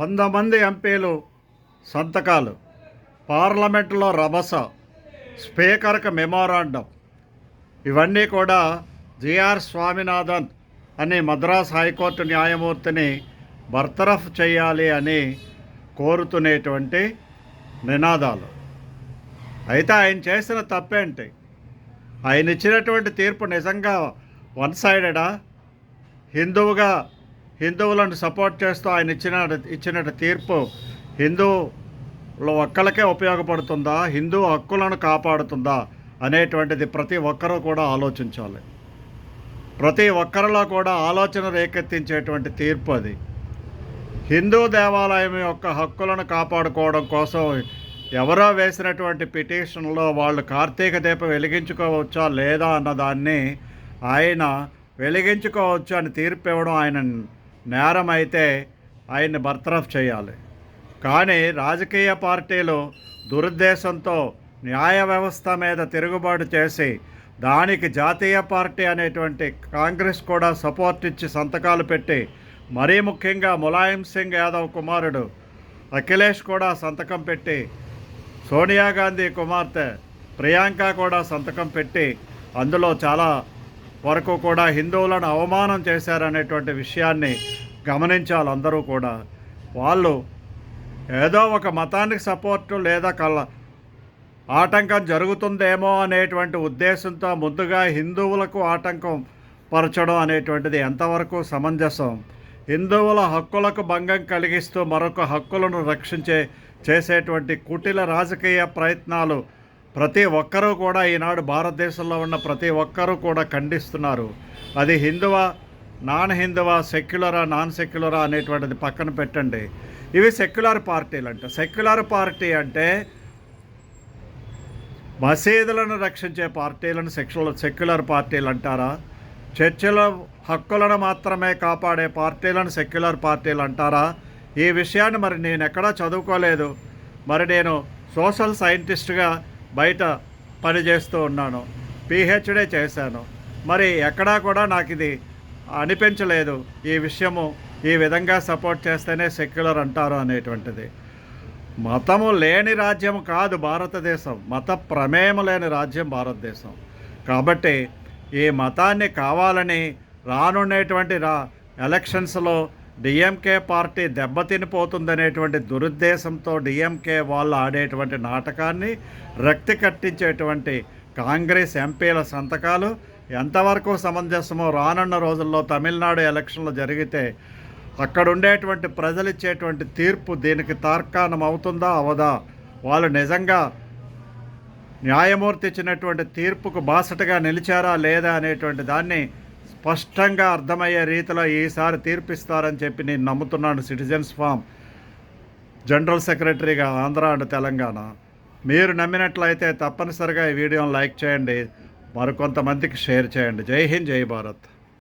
100 మంది ఎంపీలు సంతకాలు, పార్లమెంటులో రభస, స్పీకర్కి మెమోరాండం, ఇవన్నీ కూడా జిఆర్ స్వామినాథన్ అనే మద్రాస్ హైకోర్టు న్యాయమూర్తిని బర్తరఫ్ చేయాలి అని కోరుతునేటువంటి నినాదాలు. అయితే ఆయన చేసిన తప్పేంటి? ఆయన ఇచ్చినటువంటి తీర్పు నిజంగా వన్ సైడెడా? హిందువులను సపోర్ట్ చేస్తూ ఆయన ఇచ్చిన తీర్పు హిందువులు ఒక్కళ్ళకే ఉపయోగపడుతుందా, హిందూ హక్కులను కాపాడుతుందా అనేటువంటిది ప్రతి ఒక్కరూ కూడా ఆలోచించాలి. ప్రతి ఒక్కరిలో కూడా ఆలోచన రేకెత్తించేటువంటి తీర్పు అది. హిందూ దేవాలయం యొక్క హక్కులను కాపాడుకోవడం కోసం ఎవరో వేసినటువంటి పిటిషన్లో వాళ్ళు కార్తీక దీపం వెలిగించుకోవచ్చా లేదా అన్నదాన్ని ఆయన వెలిగించుకోవచ్చు అని తీర్పు ఇవ్వడం ఆయన నేరం అయితే ఆయన్ని బర్తరఫ్ చేయాలి. కానీ రాజకీయ పార్టీలు దురుద్దేశంతో న్యాయ వ్యవస్థ మీద తిరుగుబాటు చేసి దానికి జాతీయ పార్టీ అనేటువంటి కాంగ్రెస్ కూడా సపోర్ట్ ఇచ్చి సంతకాలు పెట్టి, మరీ ముఖ్యంగా ములాయం సింగ్ యాదవ్ కుమారుడు అఖిలేష్ కూడా సంతకం పెట్టి, సోనియా గాంధీ కుమార్తె ప్రియాంక కూడా సంతకం పెట్టి అందులో చాలా వరకు కూడా హిందువులను అవమానం చేశారనేటువంటి విషయాన్ని గమనించాలి అందరూ కూడా. వాళ్ళు ఏదో ఒక మతానికి సపోర్టు లేదా ఆటంకం జరుగుతుందేమో అనేటువంటి ఉద్దేశంతో ముందుగా హిందువులకు ఆటంకం పరచడం అనేటువంటిది ఎంతవరకు సమంజసం? హిందువుల హక్కులకు భంగం కలిగిస్తూ మరొక హక్కులను చేసేటువంటి కుటిల రాజకీయ ప్రయత్నాలు ప్రతి ఒక్కరూ కూడా ఈనాడు భారతదేశంలో ఉన్న ప్రతి ఒక్కరూ కూడా ఖండిస్తున్నారు. అది హిందువా, నాన్ హిందువా, సెక్యులరా, నాన్ సెక్యులరా అనేటువంటిది పక్కన పెట్టండి. ఇవి సెక్యులర్ పార్టీలు అంట. సెక్యులర్ పార్టీ అంటే మసీదులను రక్షించే పార్టీలను సెక్యులర్ పార్టీలు అంటారా? చర్చిల హక్కులను మాత్రమే కాపాడే పార్టీలను సెక్యులర్ పార్టీలు అంటారా? ఈ విషయాన్ని మరి నేను ఎక్కడా చదువుకోలేదు. మరి నేను సోషల్ సైంటిస్ట్గా బయట పనిచేస్తూ ఉన్నాను, పిహెచ్డీ చేశాను. మరి ఎక్కడా కూడా నాకు ఇది అనిపించలేదు ఈ విషయము ఈ విధంగా సపోర్ట్ చేస్తేనే సెక్యులర్ అంటారు అనేటువంటిది. మతము లేని రాజ్యం కాదు భారతదేశం, మత ప్రమేయం లేని రాజ్యం భారతదేశం. కాబట్టి ఈ మతాన్ని కావాలని రానుండేటువంటి ఎలక్షన్స్లో డిఎంకే పార్టీ దెబ్బతినిపోతుందనేటువంటి దురుద్దేశంతో డిఎంకే వాళ్ళు ఆడేటువంటి నాటకాన్ని రక్తి కట్టించేటువంటి కాంగ్రెస్ ఎంపీల సంతకాలు ఎంతవరకు సమంజసమో రానున్న రోజుల్లో తమిళనాడు ఎలక్షన్లు జరిగితే అక్కడ ఉండేటువంటి ప్రజలు ఇచ్చేటువంటి తీర్పు దీనికి తార్కాణం అవుతుందా అవదా? వాళ్ళు నిజంగా న్యాయమూర్తి ఇచ్చినటువంటి తీర్పుకు బాసటగా నిలిచారా లేదా అనేటువంటి దాన్ని స్పష్టంగా అర్థమయ్యే రీతిలో ఈసారి తీర్పిస్తారని చెప్పి నేను నమ్ముతున్నాను. సిటిజన్స్ ఫామ్ జనరల్ సెక్రటరీగా ఆంధ్ర అండ్ తెలంగాణ. మీరు నమ్మినట్లయితే తప్పనిసరిగా ఈ వీడియోని లైక్ చేయండి, మరికొంతమందికి షేర్ చేయండి. జై హింద్, జై భారత్.